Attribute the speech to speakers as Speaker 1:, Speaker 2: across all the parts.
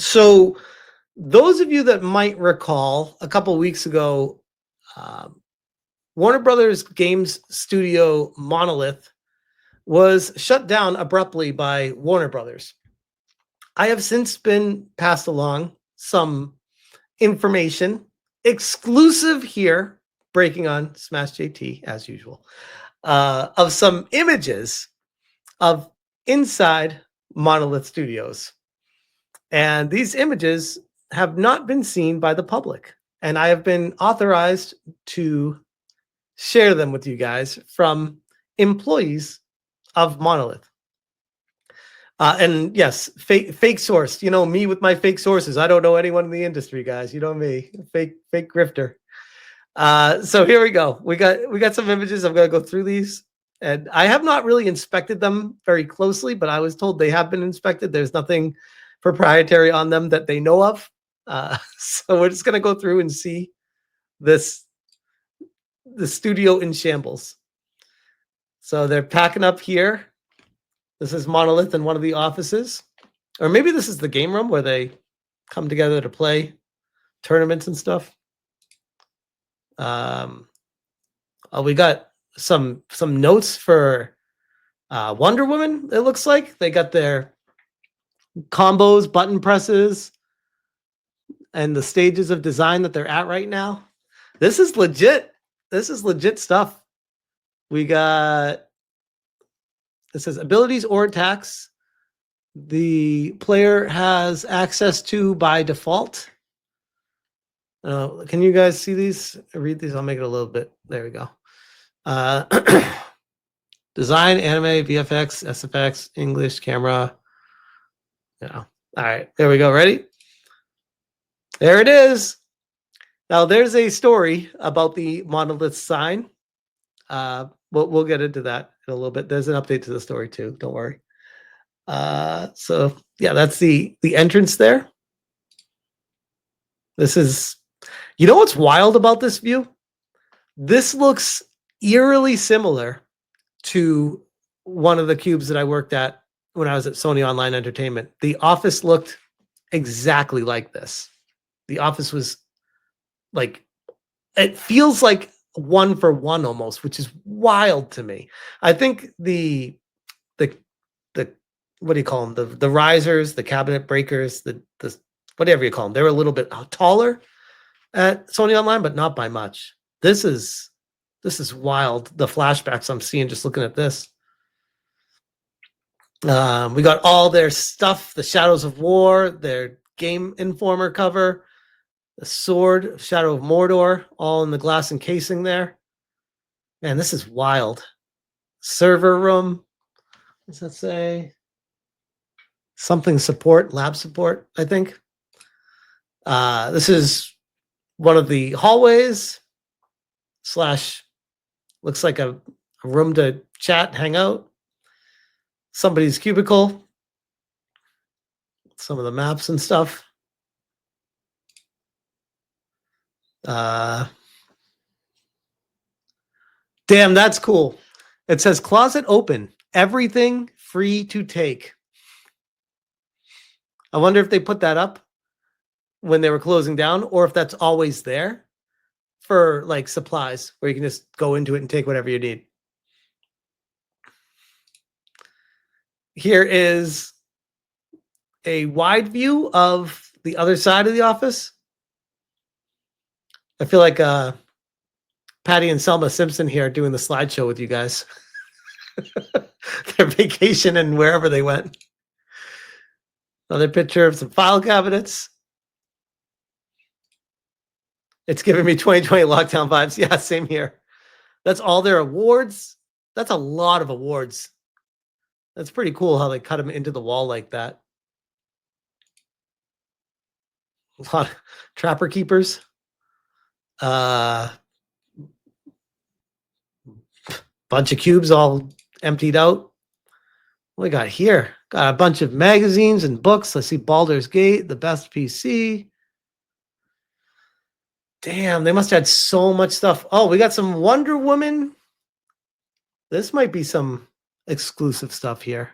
Speaker 1: So, those of you that might recall, a couple weeks ago, um, Warner Brothers Games studio Monolith was shut down abruptly by Warner Brothers. I have since been passed along some information exclusive here, breaking on Smash JT as usual, of some images of inside Monolith Studios. And these images have not been seen by the public. And I have been authorized to share them with you guys from employees of Monolith. And yes, fake source. You know me with my fake sources. I don't know anyone in the industry, guys. You know me, fake grifter. So here we go. We got some images. I'm gonna go through these, and I have not really inspected them very closely, but I was told they have been inspected. There's nothing proprietary on them that they know of. So we're just gonna go through and see the studio in shambles. So they're packing up here. This is Monolith in one of the offices, or maybe this is the game room where they come together to play tournaments and stuff. We got some notes for Wonder Woman. It looks like they got their combos, button presses, and the stages of design that they're at right now. This is legit. This is legit stuff. We got, it says abilities or attacks the player has access to by default. Can you guys see these? Read these. I'll make it a little bit. There we go. Design, anime, VFX, SFX, English, camera. Yeah. All right. There we go. Ready? There it is. Now there's a story about the Monolith sign. We'll get into that in a little bit. There's an update to the story too. Don't worry. So yeah, that's the entrance there. This is, you know what's wild about this view? This looks eerily similar to one of the cubes that I worked at when I was at Sony Online Entertainment. The office looked exactly like this. The office was like, it feels like one for one almost, which is wild to me. I think the what do you call them? The risers, the cabinet breakers, the whatever you call them, they're a little bit taller at Sony Online, but not by much. This is wild. The flashbacks I'm seeing just looking at this. We got all their stuff, the Shadows of War, their Game Informer cover, the sword, Shadow of Mordor, all in the glass encasing there. Man, this is wild. Server room. What does that say? Something support, lab support, I think. This is one of the hallways / looks like a room to chat, hang out. Somebody's cubicle. Some of the maps and stuff. Damn, that's cool. It says closet open, everything free to take. I wonder if they put that up when they were closing down, or if that's always there for like supplies where you can just go into it and take whatever you need. Here is a wide view of the other side of the office. I feel like Patty and Selma Simpson here doing the slideshow with you guys. Their vacation and wherever they went. Another picture of some file cabinets. It's giving me 2020 lockdown vibes. Yeah, same here. That's all their awards. That's a lot of awards. That's pretty cool how they cut them into the wall like that. A lot of Trapper Keepers. Bunch of cubes all emptied out. What we got here? Got a bunch of magazines and books. I see Baldur's Gate, The Best PC. Damn, they must have had so much stuff. Oh, we got some Wonder Woman. This might be some exclusive stuff here.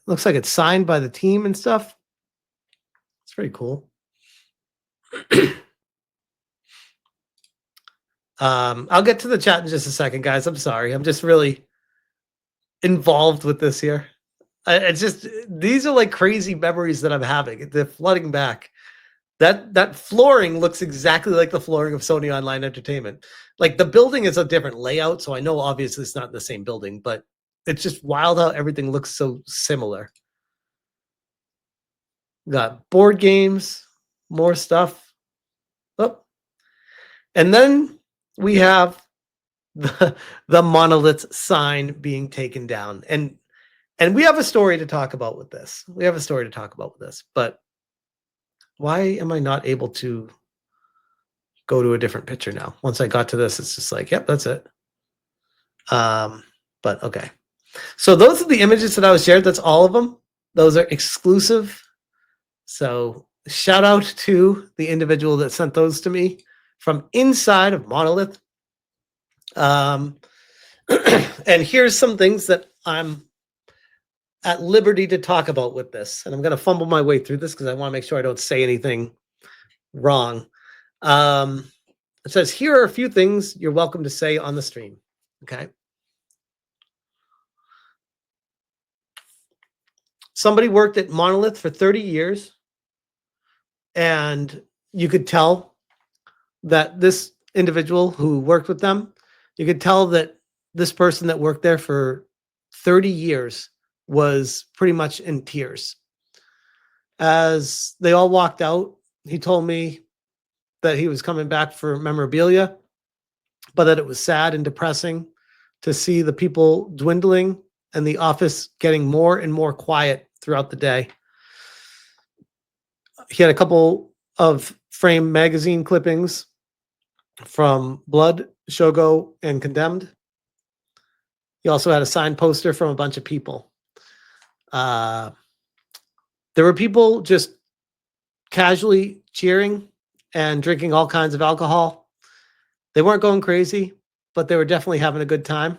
Speaker 1: Looks like it's signed by the team and stuff. It's pretty cool. I'll get to the chat in just a second, guys. I'm sorry. I'm just really involved with this here. It's just these are like crazy memories that I'm having. They're flooding back. That flooring looks exactly like the flooring of Sony Online Entertainment. Like the building is a different layout, so I know obviously it's not the same building, but it's just wild how everything looks so similar. Got board games, more stuff. Oh. And then we have the Monolith sign being taken down. And we have a story to talk about with this. But why am I not able to go to a different picture now? Once I got to this, it's just like, yep, that's it. But okay. So those are the images that I was shared. That's all of them. Those are exclusive. So shout out to the individual that sent those to me from inside of Monolith. And here's some things that I'm at liberty to talk about with this. And I'm going to fumble my way through this because I want to make sure I don't say anything wrong. It says, here are a few things you're welcome to say on the stream. Okay. Somebody worked at Monolith for 30 years. And you could tell that this individual who worked with them, you could tell that this person that worked there for 30 years was pretty much in tears. As they all walked out, he told me that he was coming back for memorabilia, but that it was sad and depressing to see the people dwindling and the office getting more and more quiet throughout the day. He had a couple of frame magazine clippings from Blood, Shogo, and Condemned. He also had a signed poster from a bunch of people. There were people just casually cheering and drinking all kinds of alcohol. They weren't going crazy, but they were definitely having a good time.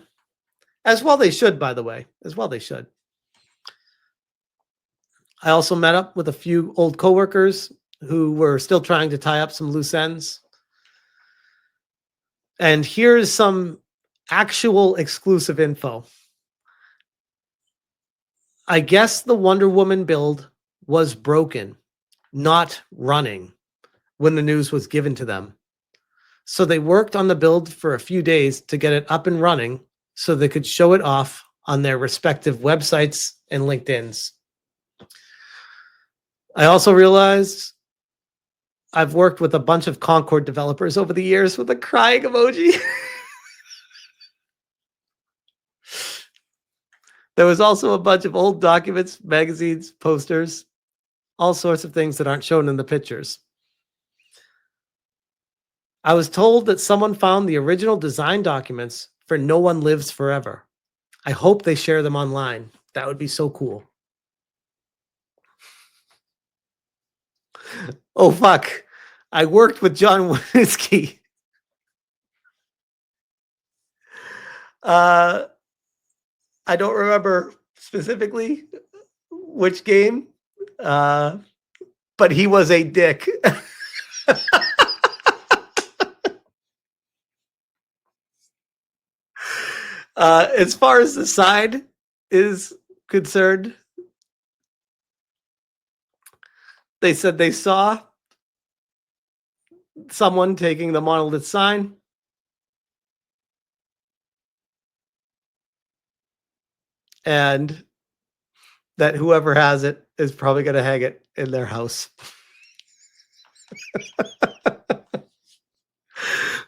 Speaker 1: As well they should, by the way. As well they should. I also met up with a few old coworkers who were still trying to tie up some loose ends. And here's some actual exclusive info. I guess the Wonder Woman build was broken, not running, when the news was given to them. So they worked on the build for a few days to get it up and running so they could show it off on their respective websites and LinkedIns. I also realized I've worked with a bunch of Concord developers over the years with a crying emoji. There was also a bunch of old documents, magazines, posters, all sorts of things that aren't shown in the pictures. I was told that someone found the original design documents for No One Lives Forever. I hope they share them online. That would be so cool. Oh, fuck. I worked with John Winsky. I don't remember specifically which game, but he was a dick. As far as the sign is concerned, they said they saw someone taking the Monolith sign. And that whoever has it is probably going to hang it in their house.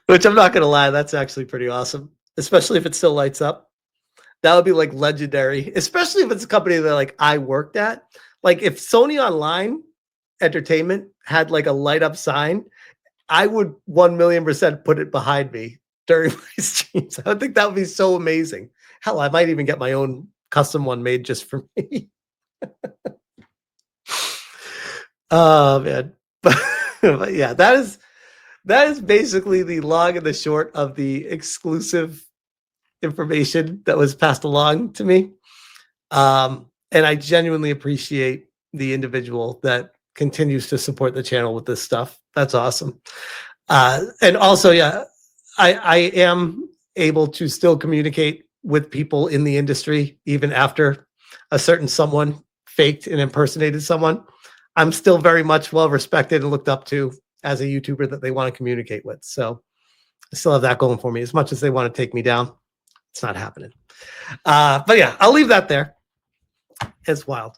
Speaker 1: Which I'm not going to lie, that's actually pretty awesome. Especially if it still lights up. That would be like legendary. Especially if it's a company that like I worked at. Like if Sony Online Entertainment had like a light up sign, I would 1,000,000% put it behind me during my streams. I would think that would be so amazing. Hell, I might even get my own custom one made just for me. Oh man. But yeah, that is basically the long and the short of the exclusive information that was passed along to me. And I genuinely appreciate the individual that continues to support the channel with this stuff. That's awesome. And also, yeah, I am able to still communicate with people in the industry, even after a certain someone faked and impersonated someone. I'm still very much well respected and looked up to as a YouTuber that they want to communicate with. So I still have that going for me. As much as they want to take me down, it's not happening. But yeah, I'll leave that there. It's wild.